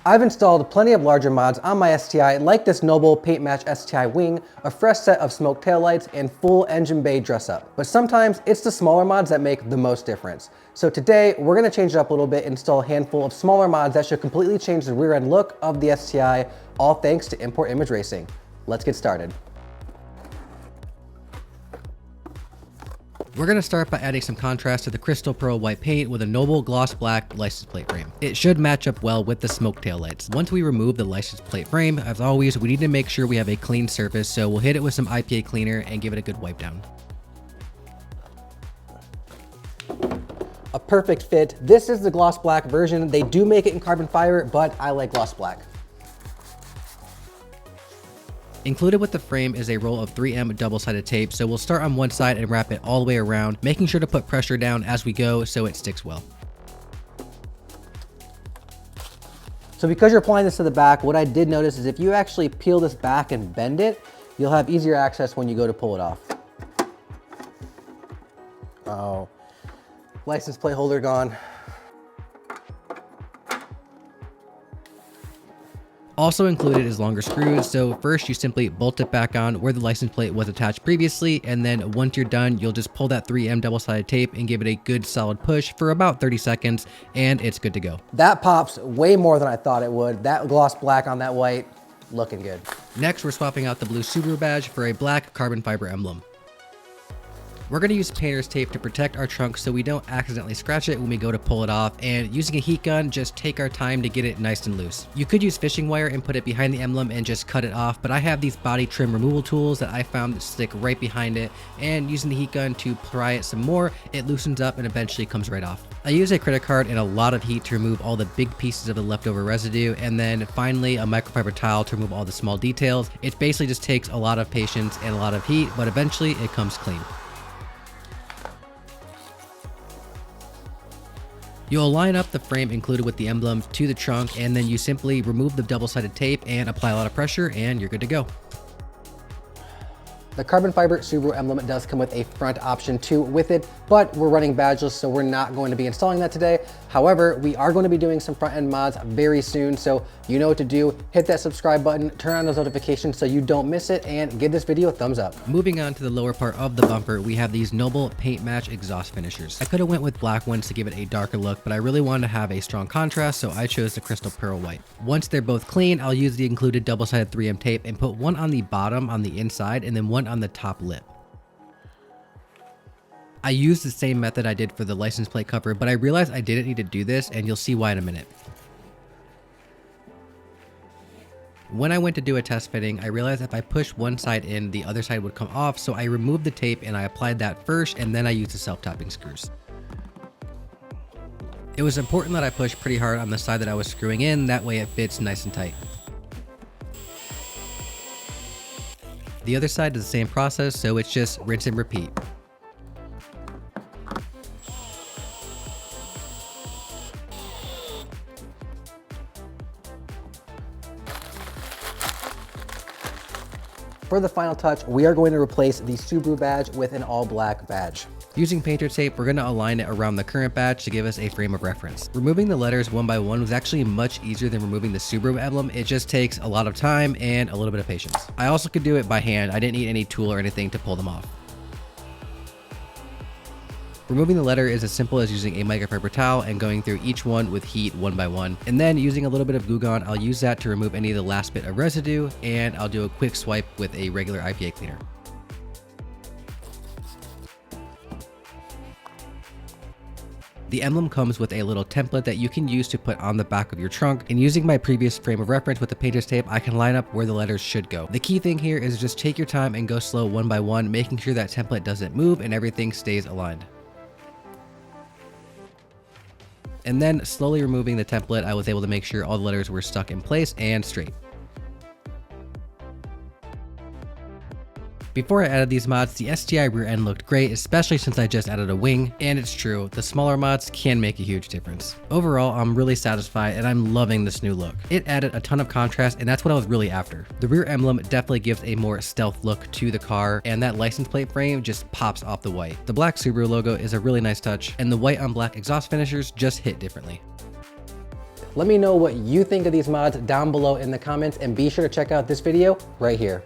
I've installed plenty of larger mods on my STi, like this Noble Paint Match STi wing, a fresh set of smoke taillights, and full engine bay dress up. But sometimes it's the smaller mods that make the most difference. So today we're gonna change it up a little bit and install a handful of smaller mods that should completely change the rear end look of the STi, all thanks to Import Image Racing. Let's get started. We're going to start by adding some contrast to the crystal pearl white paint with a Noble gloss black license plate frame. It should match up well with the smoke taillights. Once we remove the license plate frame, as always, we need to make sure we have a clean surface, so we'll hit it with some IPA cleaner and give it a good wipe down. A perfect fit. This is the gloss black version. They do make it in carbon fiber, but I like gloss black. Included with the frame is a roll of 3M double-sided tape, so we'll start on one side and wrap it all the way around, making sure to put pressure down as we go so it sticks well. So because you're applying this to the back, what I did notice is if you actually peel this back and bend it, you'll have easier access when you go to pull it off. Oh, license plate holder gone. Also included is longer screws, so first you simply bolt it back on where the license plate was attached previously, and then once you're done, you'll just pull that 3M double-sided tape and give it a good solid push for about 30 seconds, and it's good to go. That pops way more than I thought it would. That gloss black on that white, looking good. Next, we're swapping out the blue Subaru badge for a black carbon fiber emblem. We're going to use painter's tape to protect our trunk so we don't accidentally scratch it when we go to pull it off, and using a heat gun, just take our time to get it nice and loose. You could use fishing wire and put it behind the emblem and just cut it off, but I have these body trim removal tools that I found that stick right behind it, and using the heat gun to pry it some more, it loosens up and eventually comes right off. I use a credit card and a lot of heat to remove all the big pieces of the leftover residue, and then finally a microfiber towel to remove all the small details. It basically just takes a lot of patience and a lot of heat, but eventually it comes clean. You'll line up the frame included with the emblem to the trunk, and then you simply remove the double-sided tape and apply a lot of pressure, and you're good to go. The carbon fiber Subaru emblem does come with a front option too with it, but we're running badgeless, so we're not going to be installing that today. However, we are going to be doing some front end mods very soon, so you know what to do. Hit that subscribe button, turn on those notifications so you don't miss it, and give this video a thumbs up. Moving on to the lower part of the bumper, we have these Noble Paint Match exhaust finishers. I could have went with black ones to give it a darker look, but I really wanted to have a strong contrast, so I chose the crystal pearl white. Once they're both clean, I'll use the included double-sided 3M tape and put one on the bottom on the inside and then one on the top lip. I used the same method I did for the license plate cover, but I realized I didn't need to do this, and you'll see why in a minute. When I went to do a test fitting, I realized if I pushed one side in, the other side would come off, so I removed the tape and I applied that first, and then I used the self-tapping screws. It was important that I push pretty hard on the side that I was screwing in, that way it fits nice and tight. The other side is the same process, so it's just rinse and repeat. For the final touch, we are going to replace the Subaru badge with an all black badge. Using painter tape, we're going to align it around the current badge to give us a frame of reference. Removing the letters one by one was actually much easier than removing the Subaru emblem. It just takes a lot of time and a little bit of patience. I also could do it by hand. I didn't need any tool or anything to pull them off. Removing the letter is as simple as using a microfiber towel and going through each one with heat one by one. And then using a little bit of glue gun, I'll use that to remove any of the last bit of residue, and I'll do a quick swipe with a regular IPA cleaner. The emblem comes with a little template that you can use to put on the back of your trunk, and using my previous frame of reference with the painter's tape, I can line up where the letters should go. The key thing here is just take your time and go slow one by one, making sure that template doesn't move and everything stays aligned. And then slowly removing the template, I was able to make sure all the letters were stuck in place and straight. Before I added these mods, the STi rear end looked great, especially since I just added a wing, and it's true, the smaller mods can make a huge difference. Overall, I'm really satisfied and I'm loving this new look. It added a ton of contrast, and that's what I was really after. The rear emblem definitely gives a more stealth look to the car, and that license plate frame just pops off the white. The black Subaru logo is a really nice touch, and the white on black exhaust finishers just hit differently. Let me know what you think of these mods down below in the comments, and be sure to check out this video right here.